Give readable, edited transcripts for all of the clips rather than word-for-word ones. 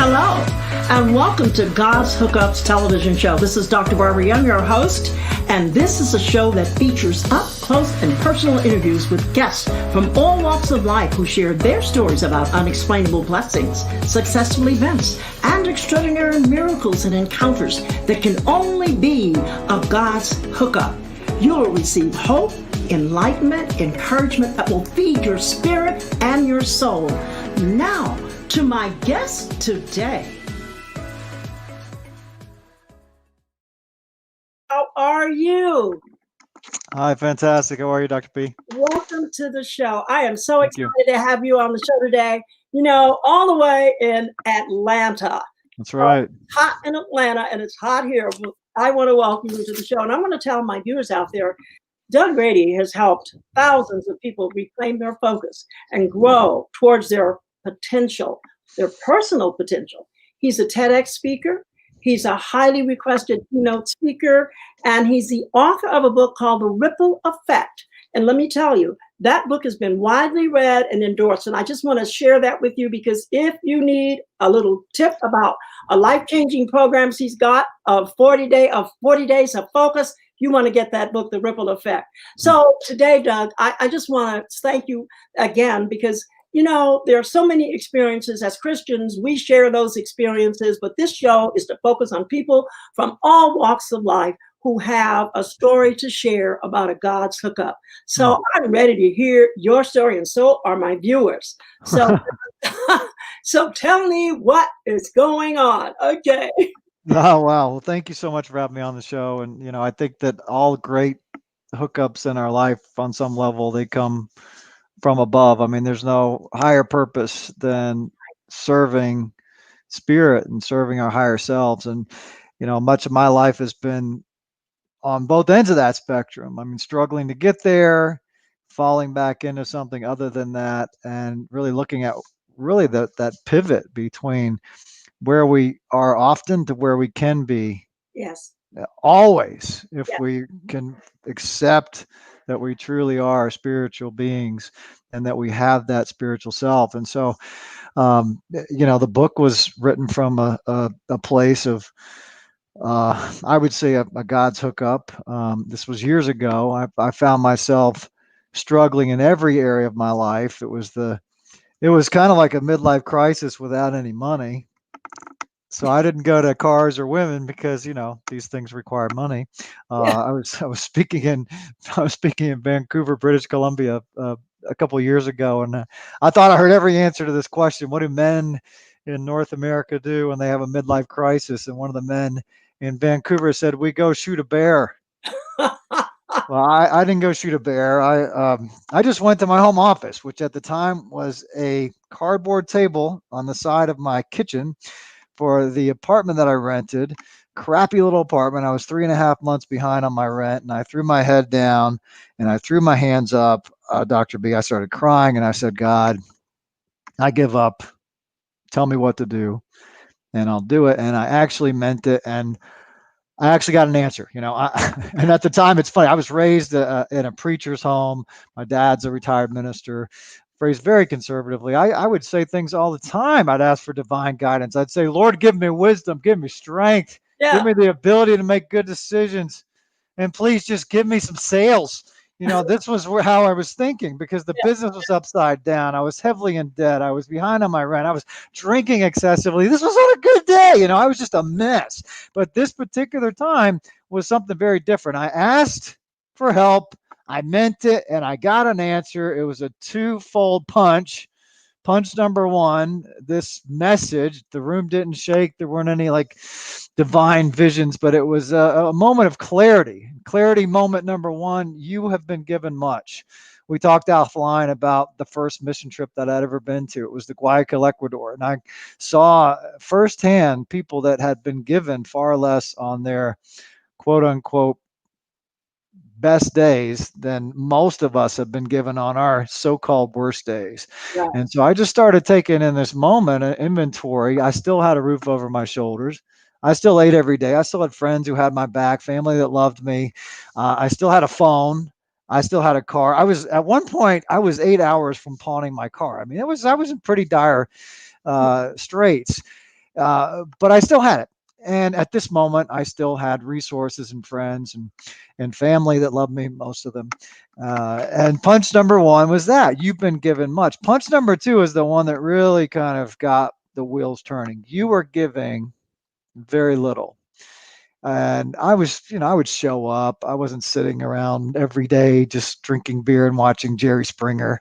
Hello, and welcome to God's Hookups television show. This is Dr. Barbara Young, your host, and this is a show that features up close and personal interviews with guests from all walks of life who share their stories about unexplainable blessings, successful events, and extraordinary miracles and encounters that can only be of God's hookup. You'll receive hope, enlightenment, encouragement that will feed your spirit and your soul. Now, to my guest today. How are you? Hi, fantastic. How are you, Dr. P? Welcome to the show. I am so excited to have you on the show today. You know, all the way in Atlanta. That's right. Hot in Atlanta, and it's hot here. I want to welcome you to the show. And I want to tell my viewers out there, Doug Grady has helped thousands of people reclaim their focus and grow towards their potential, their personal potential. He's a TEDx speaker. He's a highly requested keynote speaker, and he's the author of a book called The Ripple Effect. And let me tell you, that book has been widely read and endorsed. And I just want to share that with you because if you need a little tip about a life-changing programs he's got of 40 days of focus, you want to get that book, The Ripple Effect. So today, Doug, I just want to thank you again because you know, there are so many experiences as Christians. We share those experiences, but this show is to focus on people from all walks of life who have a story to share about a God's hookup. So I'm ready to hear your story, and so are my viewers. So, so tell me what is going on. Okay. Oh, wow. Well, thank you so much for having me on the show. And, you know, I think that all great hookups in our life on some level, they come from above. I mean, there's no higher purpose than serving spirit and serving our higher selves. And, you know, much of my life has been on both ends of that spectrum. I mean, struggling to get there, falling back into something other than that, and really looking at really that pivot between where we are often to where we can be. Yes. Always, if we can accept that we truly are spiritual beings and that we have that spiritual self. And so, you know, the book was written from a place of, I would say, a God's hookup. This was years ago. I found myself struggling in every area of my life. It was kind of like a midlife crisis without any money. So I didn't go to cars or women because, you know, these things require money. I was speaking in Vancouver, British Columbia, a couple of years ago, and I thought I heard every answer to this question: what do men in North America do when they have a midlife crisis? And one of the men in Vancouver said, "We go shoot a bear." Well, I didn't go shoot a bear. I just went to my home office, which at the time was a cardboard table on the side of my kitchen for the apartment that I rented. Crappy little apartment. I was 3.5 months behind on my rent, and I threw my head down and I threw my hands up, Dr. B. I started crying and I said, God, I give up. Tell me what to do and I'll do it. And I actually meant it. And I actually got an answer, you know. And at the time, it's funny. I was raised in a preacher's home. My dad's a retired minister, raised very conservatively. I would say things all the time. I'd ask for divine guidance. I'd say, Lord, give me wisdom, give me strength, give me the ability to make good decisions, and please just give me some sales. You know, this was how I was thinking because the business was upside down. I was heavily in debt. I was behind on my rent. I was drinking excessively. This was not a good day. You know, I was just a mess. But this particular time was something very different. I asked for help. I meant it, and I got an answer. It was a twofold punch. Punch number one, this message, the room didn't shake. There weren't any like divine visions, but it was a moment of clarity. Clarity moment number one, you have been given much. We talked offline about the first mission trip that I'd ever been to. It was the Guayaquil, Ecuador. And I saw firsthand people that had been given far less on their quote unquote best days than most of us have been given on our so-called worst days. Yeah. And so I just started taking in this moment an inventory. I still had a roof over my shoulders. I still ate every day. I still had friends who had my back, family that loved me. I still had a phone. I still had a car. At one point, I was 8 hours from pawning my car. I mean, I was in pretty dire straits. But I still had it. And at this moment, I still had resources and friends and family that loved me, most of them. And punch number one was that you've been given much. Punch number two is the one that really kind of got the wheels turning. You were giving very little. And I was, I would show up. I wasn't sitting around every day just drinking beer and watching Jerry Springer.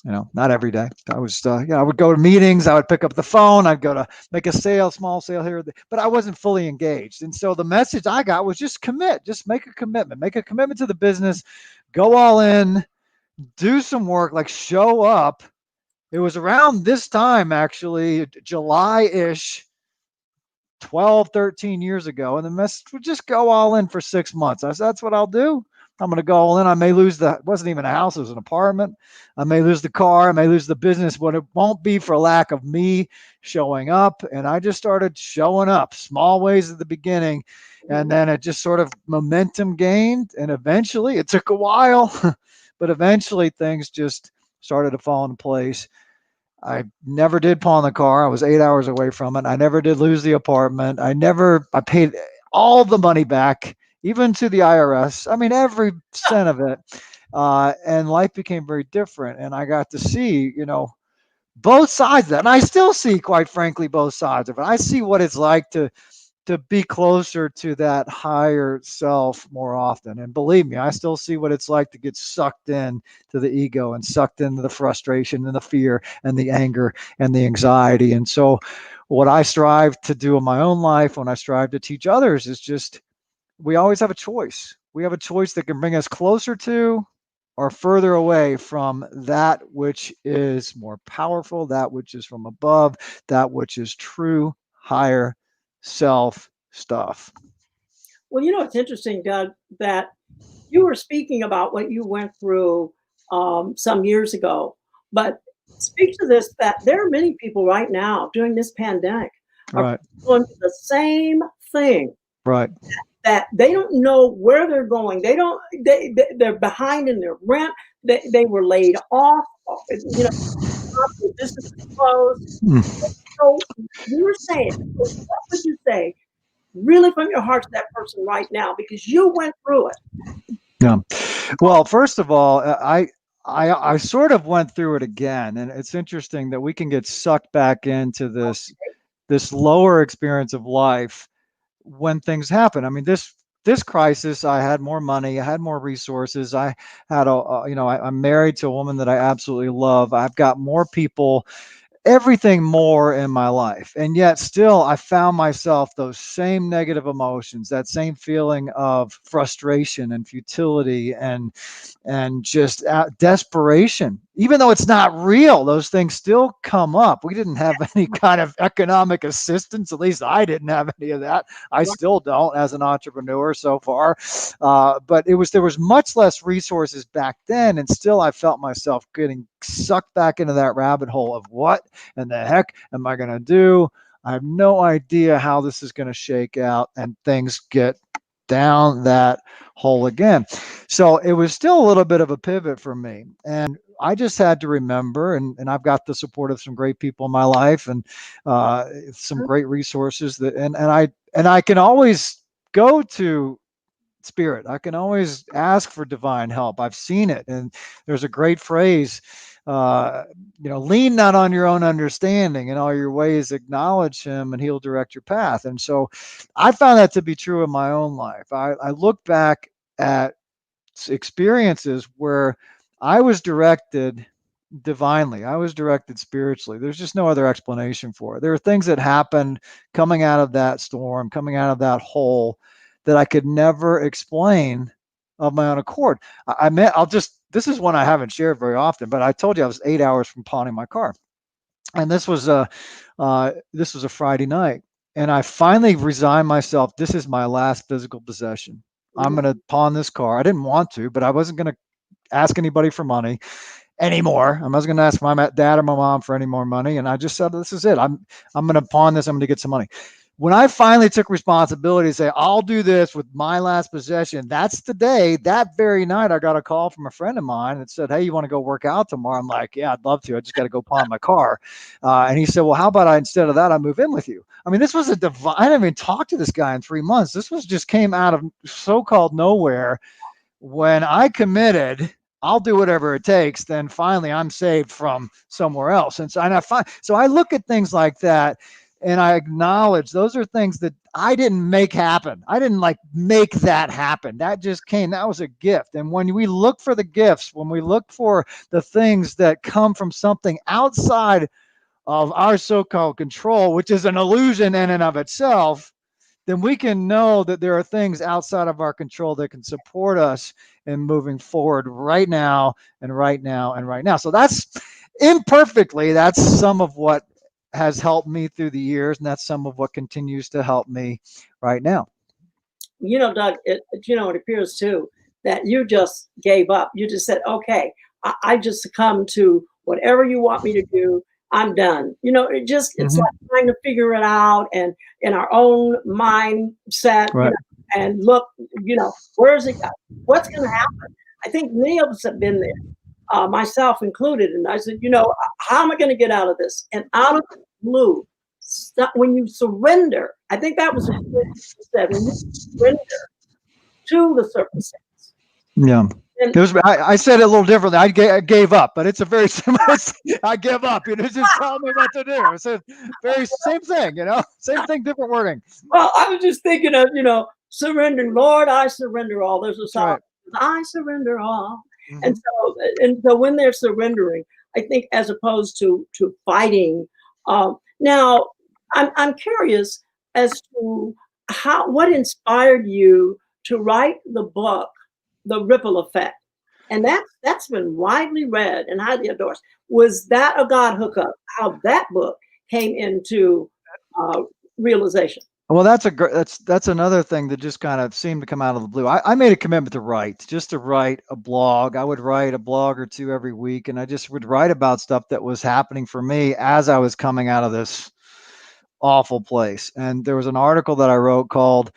Not every day. I was, I would go to meetings. I would pick up the phone. I'd go to make a sale, small sale here, but I wasn't fully engaged. And so the message I got was just commit, just make a commitment to the business, go all in, do some work, like show up. It was around this time, actually, July-ish, 12, 13 years ago. And the message would just go all in for 6 months. I said, that's what I'll do. I'm going to go all in. I may lose it wasn't even a house, it was an apartment. I may lose the car, I may lose the business, but it won't be for lack of me showing up. And I just started showing up, small ways at the beginning. And then it just sort of momentum gained. And eventually, it took a while, but eventually things just started to fall into place. I never did pawn the car. I was 8 hours away from it. I never did lose the apartment. I paid all the money back, even to the IRS. I mean, every cent of it. And life became very different. And I got to see, both sides of that. And I still see, quite frankly, both sides of it. I see what it's like to be closer to that higher self more often. And believe me, I still see what it's like to get sucked in to the ego and sucked into the frustration and the fear and the anger and the anxiety. And so what I strive to do in my own life, when I strive to teach others, is just, we always have a choice. We have a choice that can bring us closer to or further away from that which is more powerful, that which is from above, that which is true, higher self stuff. Well, it's interesting, Doug, that you were speaking about what you went through some years ago, but speak to this, that there are many people right now during this pandemic are Right. going through the same thing. Right. That they don't know where they're going. They're behind in their rent. They were laid off. Their business is closed. Mm. So what would you say, really from your heart, to that person right now, because you went through it? Yeah. Well, first of all, I sort of went through it again, and it's interesting that we can get sucked back into this lower experience of life when things happen. I mean, this crisis, I had more money, I had more resources, I had I'm married to a woman that I absolutely love. I've got more people, everything more in my life. And yet still I found myself those same negative emotions, that same feeling of frustration and futility and just desperation. Even though it's not real, those things still come up. We didn't have any kind of economic assistance. At least I didn't have any of that. I still don't as an entrepreneur so far. But there was much less resources back then. And still I felt myself getting sucked back into that rabbit hole of what in the heck am I going to do? I have no idea how this is going to shake out, and things get down that hole again. So it was still a little bit of a pivot for me. And I just had to remember, and I've got the support of some great people in my life and some great resources and I can always go to spirit. I can always ask for divine help. I've seen it. And there's a great phrase, lean not on your own understanding, in all your ways acknowledge him and he'll direct your path. And so I found that to be true in my own life. I look back at experiences where I was directed divinely. I was directed spiritually. There's just no other explanation for it. There are things that happened coming out of that storm, coming out of that hole, that I could never explain of my own accord. This is one I haven't shared very often, but I told you I was 8 hours from pawning my car. And this was a Friday night. And I finally resigned myself. This is my last physical possession. I'm going to pawn this car. I didn't want to, but I wasn't going to ask anybody for money anymore. I wasn't going to ask my dad or my mom for any more money. And I just said, this is it. I'm going to pawn this. I'm going to get some money. when I finally took responsibility to say, I'll do this with my last possession, that's the day, that very night, I got a call from a friend of mine that said, hey, you want to go work out tomorrow? I'm like, yeah, I'd love to. I just got to go pawn my car. And he said, well, how about instead of that, I move in with you? I mean, this was a divine, I didn't even talk to this guy in 3 months. This was just came out of so-called nowhere. When I committed, I'll do whatever it takes, then finally I'm saved from somewhere else. And so I look at things like that and I acknowledge those are things that I didn't make happen. I didn't like make that happen. That just came. That was a gift. And when we look for the gifts, when we look for the things that come from something outside of our so-called control, which is an illusion in and of itself, then we can know that there are things outside of our control that can support us in moving forward right now and right now and right now. So that's imperfectly, that's some of what has helped me through the years, and that's some of what continues to help me right now. Doug, it appears too that you just gave up. You just said, okay, I just succumb to whatever you want me to do. I'm done. It's like trying to figure it out and in our own mindset, Right. and look, where is it? What's going to happen? I think many of us have been there, myself included. And I said, how am I going to get out of this? And out of the blue, when you surrender, I think that was what you said, when you surrender to the circumstance. Yeah. And I said it a little differently. I gave up, but it's a very similar. I give up. Just tell me what to do. It's a very same thing. Same thing, different wording. well, I was just thinking of surrendering. Lord, I surrender all. There's a song. Right. I surrender all. Mm-hmm. And so when they're surrendering, I think as opposed to fighting. Now, I'm curious as to what inspired you to write the book, The Ripple Effect, and that's been widely read and highly endorsed. Was that a God hookup? How that book came into realization? Well, that's another thing that just kind of seemed to come out of the blue. I made a commitment to write a blog. I would write a blog or two every week, and I just would write about stuff that was happening for me as I was coming out of this awful place. And there was an article that I wrote called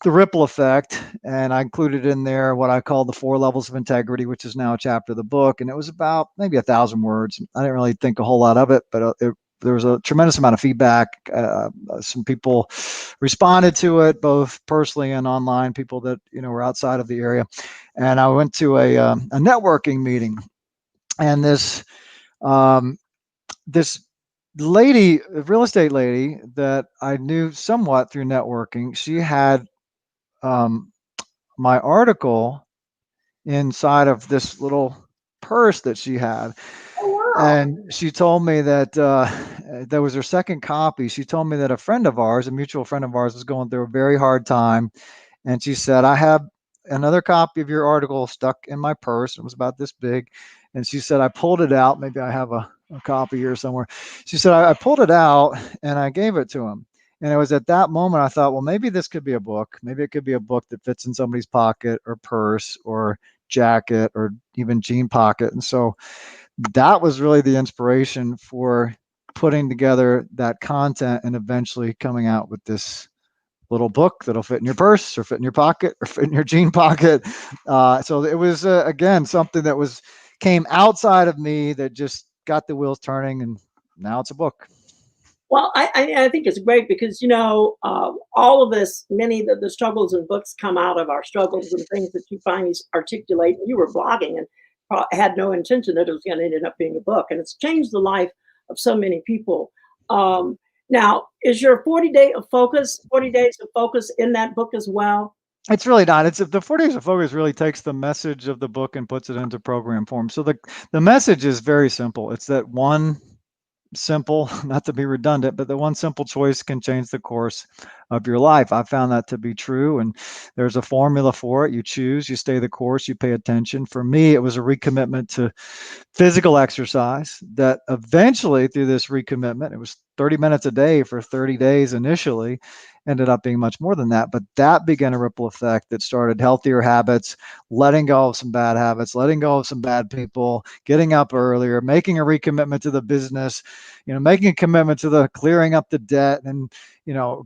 The Ripple Effect, and I included in there what I called the 4 levels of integrity, which is now a chapter of the book. And it was about maybe 1,000 words. I didn't really think a whole lot of it, but there was a tremendous amount of feedback. Some people responded to it, both personally and online, people that were outside of the area. And I went to a networking meeting, and this lady, a real estate lady that I knew somewhat through networking, she had my article inside of this little purse that she had. Oh, wow. And she told me that that was her second copy. She told me that a mutual friend of ours, was going through a very hard time. And she said, I have another copy of your article stuck in my purse. It was about this big. And she said, I pulled it out. Maybe I have a copy here somewhere. She said, I pulled it out and I gave it to him. And it was at that moment I thought, well, maybe this could be a book. Maybe it could be a book that fits in somebody's pocket or purse or jacket or even jean pocket. And so that was really the inspiration for putting together that content and eventually coming out with this little book that'll fit in your purse or fit in your pocket or fit in your jean pocket. So it was, again, something that came outside of me that just got the wheels turning, and now it's a book. Well, I think it's great because, all of this, many of the struggles in books come out of our struggles and things that you finally articulate. You were blogging and had no intention that it was going to end up being a book. And it's changed the life of so many people. Now, is your 40 days of focus in that book as well? It's really not. It's the 40 Days of Focus really takes the message of the book and puts it into program form. So the message is very simple. It's that one simple, not to be redundant, but the one simple choice can change the course of your life. I found that to be true, and there's a formula for it. You choose, you stay the course, you pay attention. For me, it was a recommitment to physical exercise that eventually, through this recommitment, it was 30 minutes a day for 30 days initially, ended up being much more than that. But that began a ripple effect that started healthier habits, letting go of some bad habits, letting go of some bad people, getting up earlier, making a recommitment to the business, making a commitment to the clearing up the debt, and,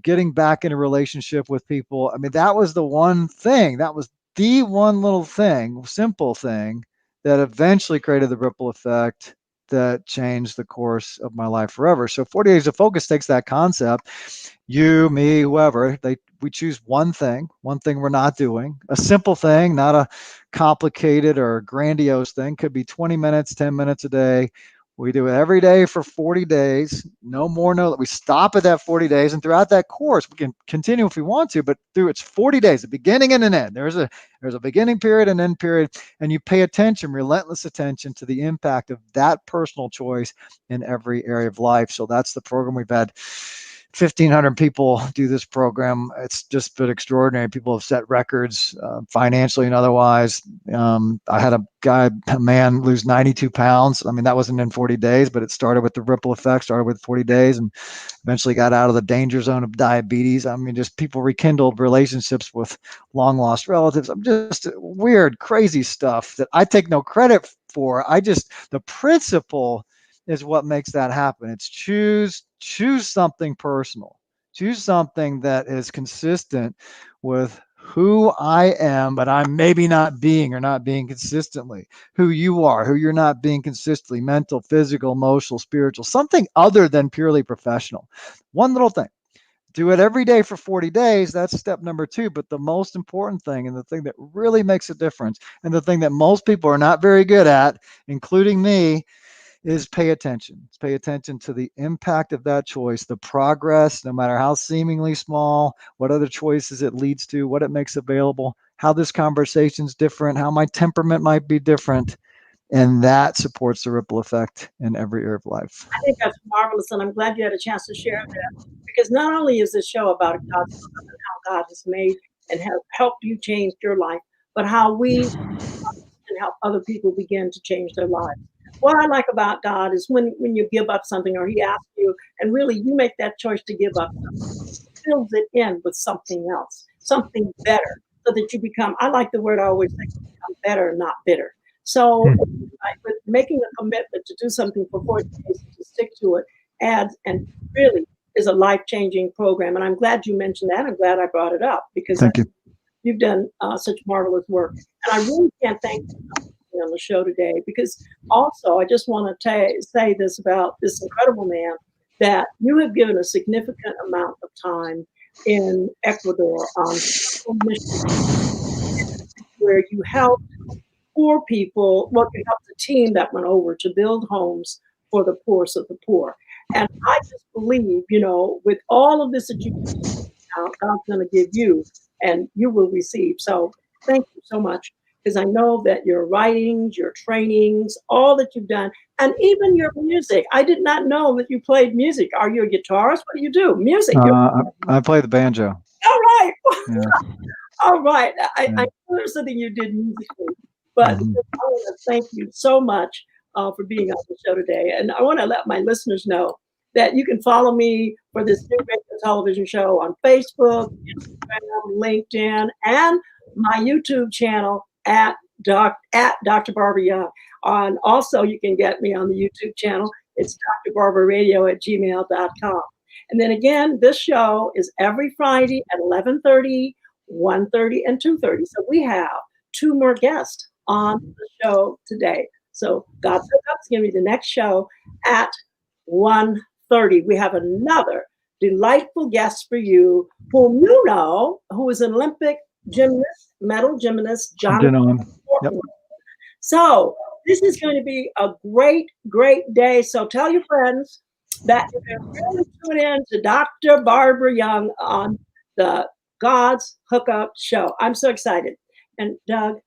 getting back in a relationship with people. I mean, that was the one thing, that was the one little thing, simple thing, that eventually created the ripple effect that changed the course of my life forever. So 40 Days of Focus takes that concept, you, me, whoever, we choose one thing we're not doing, a simple thing, not a complicated or grandiose thing. Could be 20 minutes, 10 minutes a day. We do it every day for 40 days, no more, no. We stop at that 40 days, and throughout that course, we can continue if we want to, but through its 40 days, a beginning and an end. There's a beginning period and end period, and you pay attention, relentless attention to the impact of that personal choice in every area of life. So that's the program. We've had 1,500 people do this program. It's just been extraordinary. People have set records financially and otherwise. I had a man lose 92 pounds. I mean, that wasn't in 40 days, but it started with the ripple effect, started with 40 days, and eventually got out of the danger zone of diabetes. I mean, just people rekindled relationships with long lost relatives. I'm just weird, crazy stuff that I take no credit for. The principle is what makes that happen. It's choose something personal, choose something that is consistent with who I am, but I'm maybe not being consistently who you are, who you're not being consistently, mental, physical, emotional, spiritual, something other than purely professional. One little thing. Do it every day for 40 days. That's step number 2. But the most important thing, and the thing that really makes a difference, and the thing that most people are not very good at, including me, is pay attention. Pay attention to the impact of that choice, the progress, no matter how seemingly small, what other choices it leads to, what it makes available, how this conversation's different, how my temperament might be different. And that supports the ripple effect in every area of life. I think that's marvelous, and I'm glad you had a chance to share that, because not only is this show about God's love and how God has made and have helped you change your life, but how we can help other people begin to change their lives. What I like about God is when you give up something, or He asks you, and really you make that choice to give up something, He fills it in with something else, something better, so that you become, I like the word I always say, become better, not bitter. So with making a commitment to do something for 40 days, to stick to it, adds and really is a life-changing program. And I'm glad you mentioned that. I'm glad I brought it up, because Thank you. you've done such marvelous work. And I really can't thank you enough for being on the show today, because also I just want to say this about this incredible man, that you have given a significant amount of time in Ecuador on missions, where you helped poor people. Well, you helped a team that went over to build homes for the poorest of the poor. And I just believe, with all of this that you do, God's going to give you, and you will receive. So thank you so much, because I know that your writings, your trainings, all that you've done, and even your music. I did not know that you played music. Are you a guitarist? What do you do? Music. I play the banjo. All right. Yeah. All right. I Yeah. know there's something you did musically, but I want to thank you so much for being on the show today. And I want to let my listeners know that you can follow me for this new radio television show on Facebook, Instagram, LinkedIn, and my YouTube channel at Dr. Barbara Young. Also, you can get me on the YouTube channel. It's drbarbaradio@gmail.com. And then again, this show is every Friday at 11:30, 1:30, and 2:30. So we have 2 more guests on the show today. So God's Hookups going to be the next show at 1:30. We have another delightful guest for you, whom you know, who is an Olympic gymnast, medal gymnast, Jonathan. Yep. So this is going to be a great, great day. So tell your friends that you can really tune in to Dr. Barbara Young on the God's Hookup show. I'm so excited. And Doug,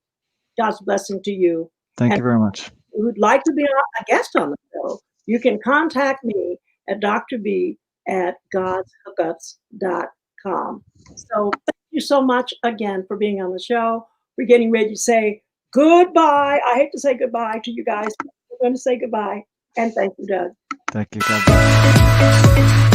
God's blessing to you. Thank you very much. Who'd like to be a guest on the show, you can contact me at drb@godshookups.com. So thank you so much again for being on the show. We're getting ready to say goodbye. I hate to say goodbye to you guys, but we're going to say goodbye. And thank you, Doug. Thank you. God bless.